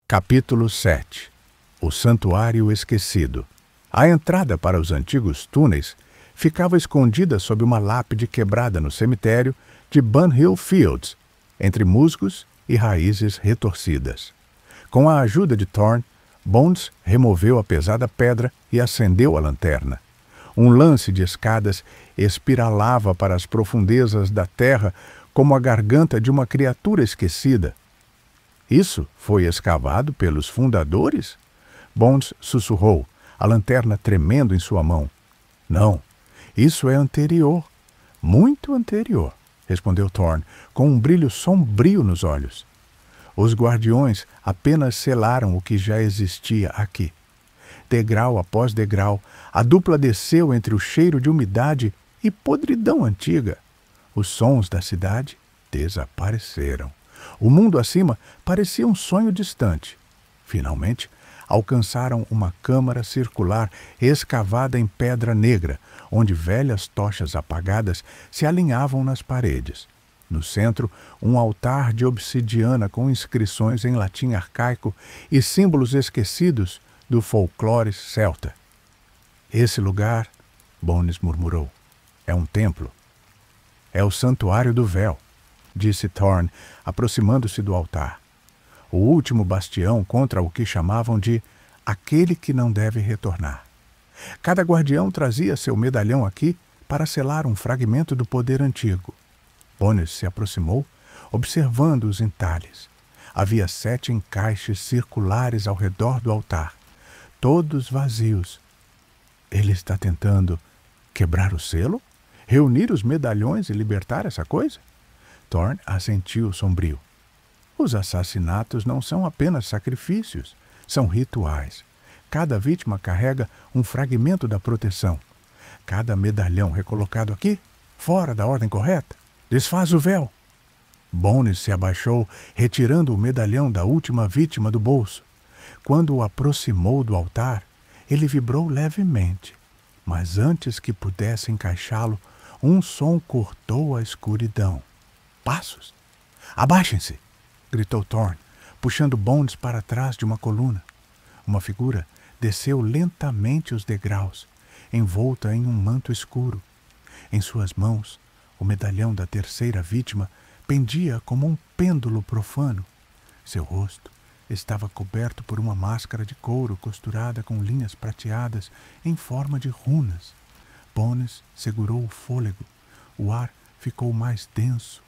Capítulo 7. O Santuário Esquecido. A entrada para os antigos túneis ficava escondida sob uma lápide quebrada no cemitério de Bunhill Fields, entre musgos e raízes retorcidas. Com a ajuda de Thorn, Bones removeu a pesada pedra e acendeu a lanterna. Um lance de escadas espiralava para as profundezas da terra como a garganta de uma criatura esquecida. Isso foi escavado pelos fundadores? Bones sussurrou, a lanterna tremendo em sua mão. Não, isso é anterior, muito anterior, respondeu Thorn, com um brilho sombrio nos olhos. Os guardiões apenas selaram o que já existia aqui. Degrau após degrau, a dupla desceu entre o cheiro de umidade e podridão antiga. Os sons da cidade desapareceram. O mundo acima parecia um sonho distante. Finalmente, alcançaram uma câmara circular escavada em pedra negra, onde velhas tochas apagadas se alinhavam nas paredes. No centro, um altar de obsidiana com inscrições em latim arcaico e símbolos esquecidos do folclore celta. Esse lugar, Bones murmurou, é um templo. É o Santuário do Véu, disse Thorn, aproximando-se do altar. O último bastião contra o que chamavam de aquele que não deve retornar. Cada guardião trazia seu medalhão aqui para selar um fragmento do poder antigo. Bones se aproximou, observando os entalhes. Havia 7 encaixes circulares ao redor do altar, todos vazios. Ele está tentando quebrar o selo? Reunir os medalhões e libertar essa coisa? Thorn assentiu sombrio. Os assassinatos não são apenas sacrifícios, são rituais. Cada vítima carrega um fragmento da proteção. Cada medalhão recolocado aqui, fora da ordem correta, desfaz o véu. Bones se abaixou, retirando o medalhão da última vítima do bolso. Quando o aproximou do altar, ele vibrou levemente, mas antes que pudesse encaixá-lo, um som cortou a escuridão. Passos! Abaixem-se! Gritou Thorn, puxando Bones para trás de uma coluna. Uma figura desceu lentamente os degraus, envolta em um manto escuro. Em suas mãos, o medalhão da terceira vítima pendia como um pêndulo profano. Seu rosto estava coberto por uma máscara de couro costurada com linhas prateadas em forma de runas. Bones segurou o fôlego. O ar ficou mais denso,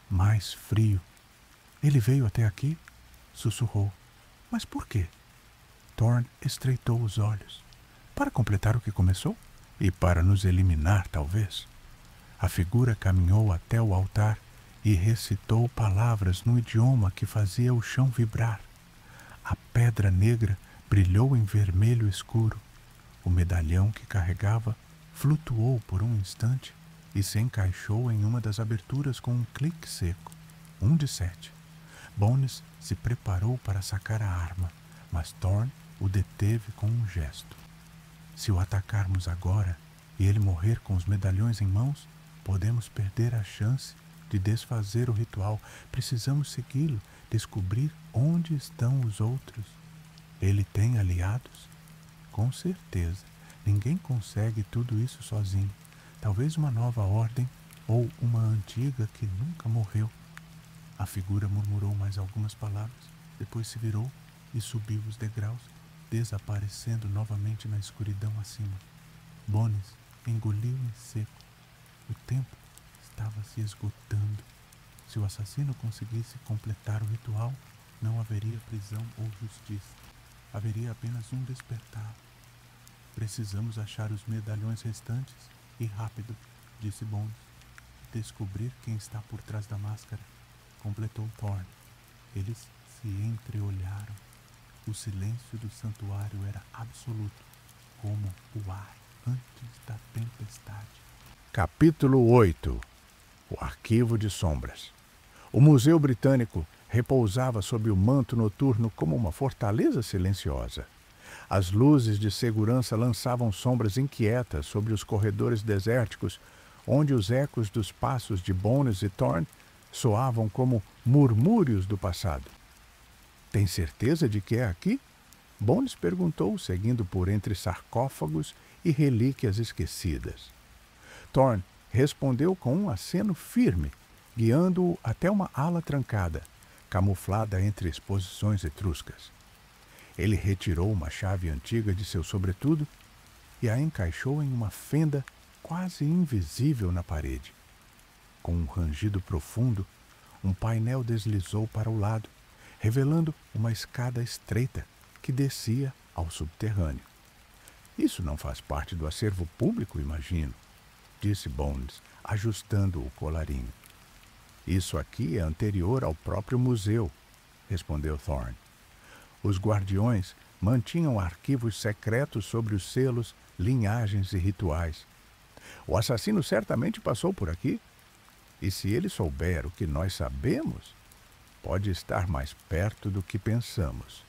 mais frio. Ele veio até aqui? Sussurrou. Mas por quê? Thorn estreitou os olhos. Para completar o que começou? E para nos eliminar, talvez. A figura caminhou até o altar e recitou palavras no idioma que fazia o chão vibrar. A pedra negra brilhou em vermelho escuro. O medalhão que carregava flutuou por um instante e se encaixou em uma das aberturas com um clique seco. 1 de 7. Bones se preparou para sacar a arma, mas Thorn o deteve com um gesto. Se o atacarmos agora e ele morrer com os medalhões em mãos, podemos perder a chance de desfazer o ritual. Precisamos segui-lo, descobrir onde estão os outros. Ele tem aliados? Com certeza. Ninguém consegue tudo isso sozinho. Talvez uma nova ordem ou uma antiga que nunca morreu. A figura murmurou mais algumas palavras, depois se virou e subiu os degraus, desaparecendo novamente na escuridão acima. Bones engoliu em seco. O tempo estava se esgotando. Se o assassino conseguisse completar o ritual, não haveria prisão ou justiça. Haveria apenas um despertar. Precisamos achar os medalhões restantes e rápido, disse Bones. Descobrir quem está por trás da máscara, completou Thorn. Eles se entreolharam. O silêncio do santuário era absoluto, como o ar antes da tempestade. Capítulo 8. O Arquivo de Sombras. O Museu Britânico repousava sob o manto noturno como uma fortaleza silenciosa. As luzes de segurança lançavam sombras inquietas sobre os corredores desérticos, onde os ecos dos passos de Bones e Thorn soavam como murmúrios do passado. Tem certeza de que é aqui? Bones perguntou, seguindo por entre sarcófagos e relíquias esquecidas. Thorne respondeu com um aceno firme, guiando-o até uma ala trancada, camuflada entre exposições etruscas. Ele retirou uma chave antiga de seu sobretudo e a encaixou em uma fenda quase invisível na parede. Com um rangido profundo, um painel deslizou para o lado, revelando uma escada estreita que descia ao subterrâneo. Isso não faz parte do acervo público, imagino, disse Bones, ajustando o colarinho. Isso aqui é anterior ao próprio museu, respondeu Thorne. Os guardiões mantinham arquivos secretos sobre os selos, linhagens e rituais. O assassino certamente passou por aqui. E se ele souber o que nós sabemos, pode estar mais perto do que pensamos.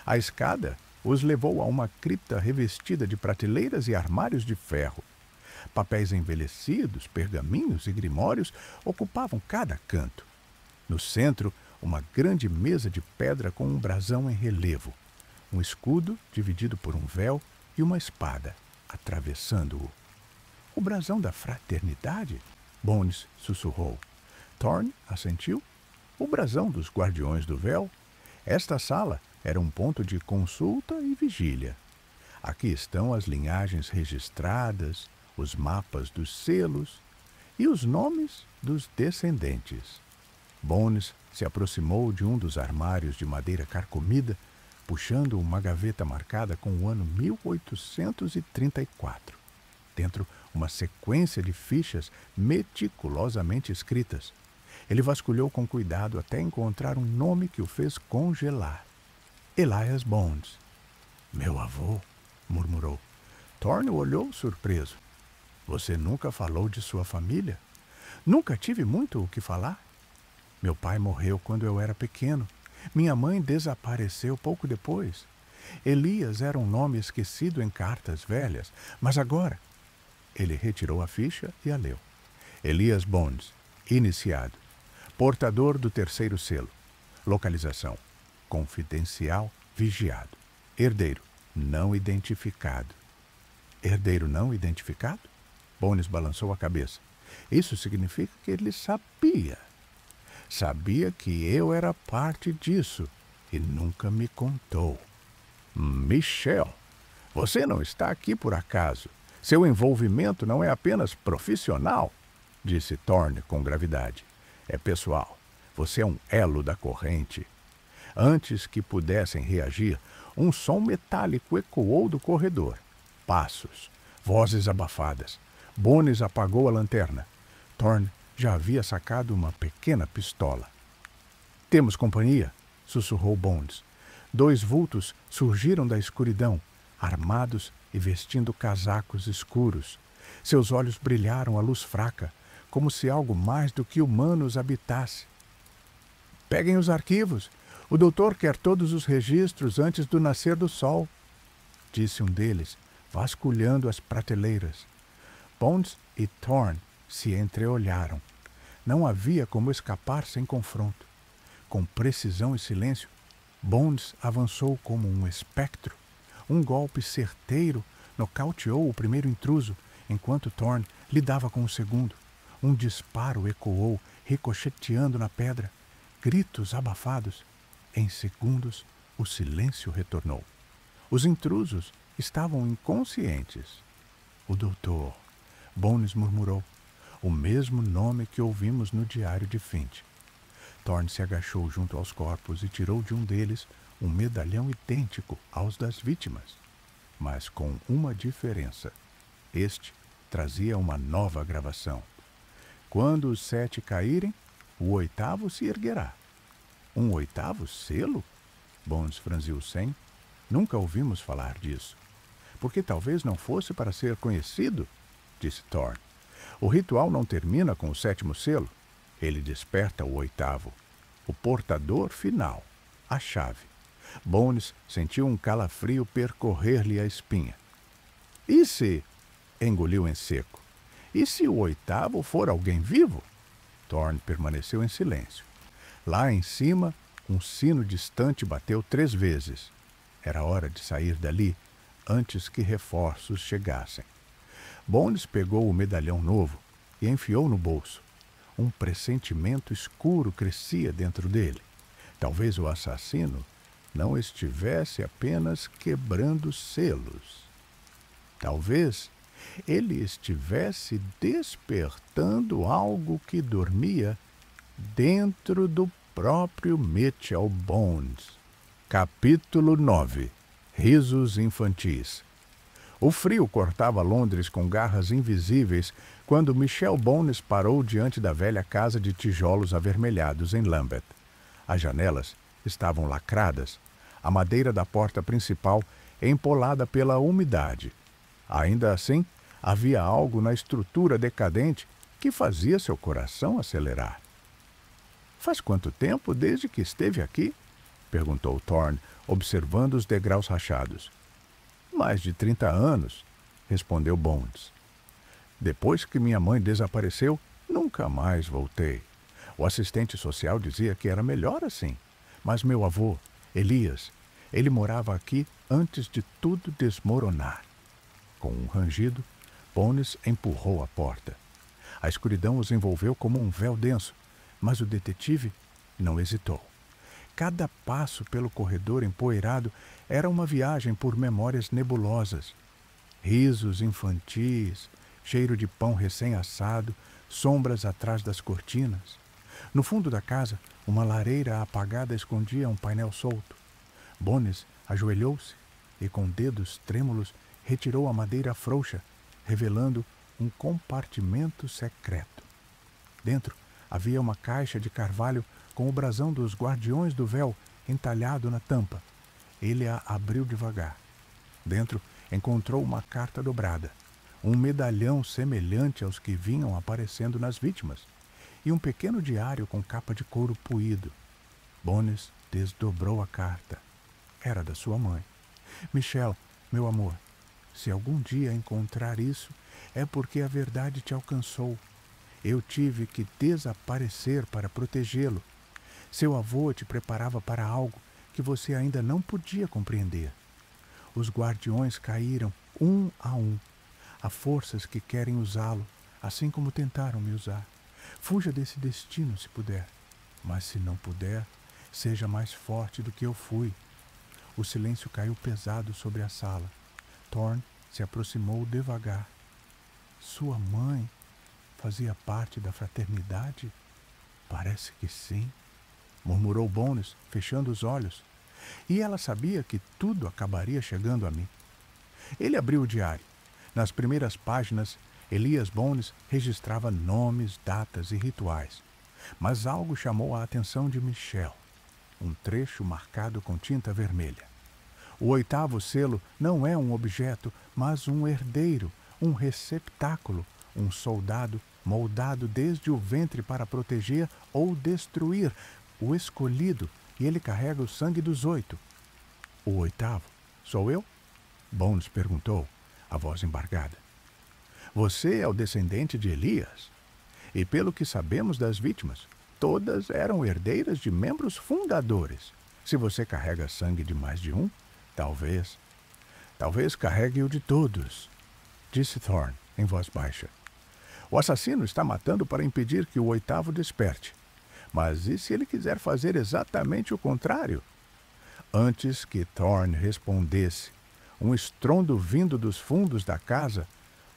A escada os levou a uma cripta revestida de prateleiras e armários de ferro. Papéis envelhecidos, pergaminhos e grimórios ocupavam cada canto. No centro, uma grande mesa de pedra com um brasão em relevo, um escudo dividido por um véu e uma espada atravessando-o. O brasão da fraternidade? Bones sussurrou. Thorne assentiu. O brasão dos Guardiões do Véu. Esta sala era um ponto de consulta e vigília. Aqui estão as linhagens registradas, os mapas dos selos e os nomes dos descendentes. Bones se aproximou de um dos armários de madeira carcomida, puxando uma gaveta marcada com o ano 1834. Dentro, uma sequência de fichas meticulosamente escritas. Ele vasculhou com cuidado até encontrar um nome que o fez congelar. Elias Bones. Meu avô, murmurou. Thorne olhou surpreso. Você nunca falou de sua família? Nunca tive muito o que falar. Meu pai morreu quando eu era pequeno. Minha mãe desapareceu pouco depois. Elias era um nome esquecido em cartas velhas, mas agora... Ele retirou a ficha e a leu. Elias Bones, iniciado. Portador do terceiro selo. Localização. Confidencial, vigiado. Herdeiro, não identificado. Herdeiro não identificado? Bones balançou a cabeça. Isso significa que ele sabia. Sabia que eu era parte disso e nunca me contou. Michel, você não está aqui por acaso. Seu envolvimento não é apenas profissional, disse Thorne com gravidade. É pessoal. Você é um elo da corrente. Antes que pudessem reagir, um som metálico ecoou do corredor. Passos, vozes abafadas. Bones apagou a lanterna. Thorne já havia sacado uma pequena pistola. Temos companhia, sussurrou Bones. 2 vultos surgiram da escuridão, armados e vestindo casacos escuros. Seus olhos brilharam à luz fraca, como se algo mais do que humano os habitasse. Peguem os arquivos. O doutor quer todos os registros antes do nascer do sol, disse um deles, vasculhando as prateleiras. Bones e Thorne se entreolharam. Não havia como escapar sem confronto. Com precisão e silêncio, Bones avançou como um espectro. Um golpe certeiro nocauteou o primeiro intruso, enquanto Thorne lidava com o segundo. Um disparo ecoou, ricocheteando na pedra. Gritos abafados. Em segundos, o silêncio retornou. Os intrusos estavam inconscientes. O doutor, Bones murmurou, o mesmo nome que ouvimos no diário de Finch. Thorne se agachou junto aos corpos e tirou de um deles um medalhão idêntico aos das vítimas, mas com uma diferença. Este trazia uma nova gravação. Quando os 7 caírem, o 8º se erguerá. Um 8º selo? Bones franziu o senho. Nunca ouvimos falar disso. Porque talvez não fosse para ser conhecido, disse Thorne. O ritual não termina com o 7º selo. Ele desperta o 8º. O portador final. A chave. Bones sentiu um calafrio percorrer-lhe a espinha. E se... engoliu em seco. E se o 8º for alguém vivo? Thorne permaneceu em silêncio. Lá em cima, Um sino distante bateu 3 vezes. Era hora de sair dali antes que reforços chegassem. Bones pegou o medalhão novo e enfiou no bolso. Um pressentimento escuro crescia dentro dele. Talvez o assassino não estivesse apenas quebrando selos. Talvez ele estivesse despertando algo que dormia dentro do próprio Mitchell Bones. Capítulo 9. Risos infantis. O frio cortava Londres com garras invisíveis quando Michel Bones parou diante da velha casa de tijolos avermelhados em Lambeth. As janelas estavam lacradas, a madeira da porta principal empolada pela umidade. Ainda assim, havia algo na estrutura decadente que fazia seu coração acelerar. "Faz quanto tempo desde que esteve aqui?" perguntou Thorne, observando os degraus rachados. "Mais de 30 anos", respondeu Bones. "Depois que minha mãe desapareceu, nunca mais voltei. O assistente social dizia que era melhor assim, mas meu avô, Elias, ele morava aqui antes de tudo desmoronar." Com um rangido, Bones empurrou a porta. A escuridão os envolveu como um véu denso, mas o detetive não hesitou. Cada passo pelo corredor empoeirado era uma viagem por memórias nebulosas. Risos infantis, cheiro de pão recém-assado, sombras atrás das cortinas. No fundo da casa, uma lareira apagada escondia um painel solto. Bones ajoelhou-se e, com dedos trêmulos, retirou a madeira frouxa, revelando um compartimento secreto. Dentro havia uma caixa de carvalho com o brasão dos Guardiões do Véu entalhado na tampa. Ele a abriu devagar. Dentro encontrou uma carta dobrada, um medalhão semelhante aos que vinham aparecendo nas vítimas, e um pequeno diário com capa de couro puído. Bones desdobrou a carta. Era da sua mãe. "Michel, meu amor, se algum dia encontrar isso, é porque a verdade te alcançou. Eu tive que desaparecer para protegê-lo. Seu avô te preparava para algo que você ainda não podia compreender. Os guardiões caíram um a um. Há forças que querem usá-lo, assim como tentaram me usar. Fuja desse destino se puder, mas se não puder, seja mais forte do que eu fui." O silêncio caiu pesado sobre a sala. Thorne se aproximou devagar. "Sua mãe fazia parte da fraternidade?" "Parece que sim", murmurou Bones, fechando os olhos. "E ela sabia que tudo acabaria chegando a mim." Ele abriu o diário. Nas primeiras páginas, Elias Bones registrava nomes, datas e rituais. Mas algo chamou a atenção de Michel. Um trecho marcado com tinta vermelha. O 8º selo não é um objeto, mas um herdeiro, um receptáculo, um soldado moldado desde o ventre para proteger ou destruir, o escolhido, e ele carrega o sangue dos 8. "O 8º? Sou eu?" Bones perguntou, a voz embargada. "Você é o descendente de Elias. E pelo que sabemos das vítimas, todas eram herdeiras de membros fundadores. Se você carrega sangue de mais de um, talvez carregue o de todos", disse Thorne, em voz baixa. "O assassino está matando para impedir que o 8º desperte. Mas e se ele quiser fazer exatamente o contrário?" Antes que Thorne respondesse, um estrondo vindo dos fundos da casa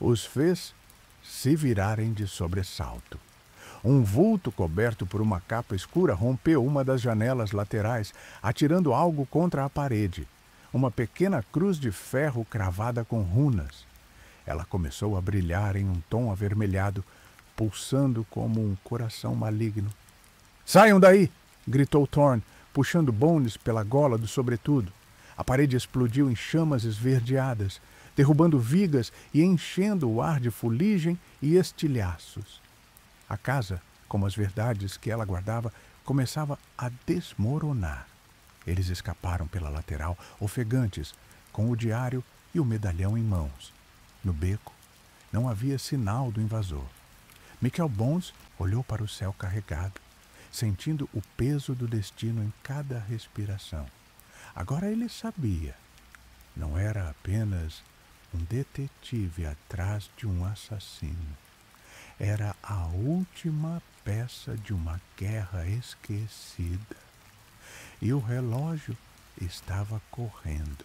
os fez se virarem de sobressalto. Um vulto coberto por uma capa escura rompeu uma das janelas laterais, atirando algo contra a parede. Uma pequena cruz de ferro cravada com runas. Ela começou a brilhar em um tom avermelhado, pulsando como um coração maligno. "Saiam daí!" gritou Thorne, puxando Bones pela gola do sobretudo. A parede explodiu em chamas esverdeadas, derrubando vigas e enchendo o ar de fuligem e estilhaços. A casa, como as verdades que ela guardava, começava a desmoronar. Eles escaparam pela lateral, ofegantes, com o diário e o medalhão em mãos. No beco, não havia sinal do invasor. Michel Bones olhou para o céu carregado. sentindo o peso do destino em cada respiração. Agora ele sabia. Não era apenas um detetive atrás de um assassino. Era a última peça de uma guerra esquecida. E o relógio estava correndo.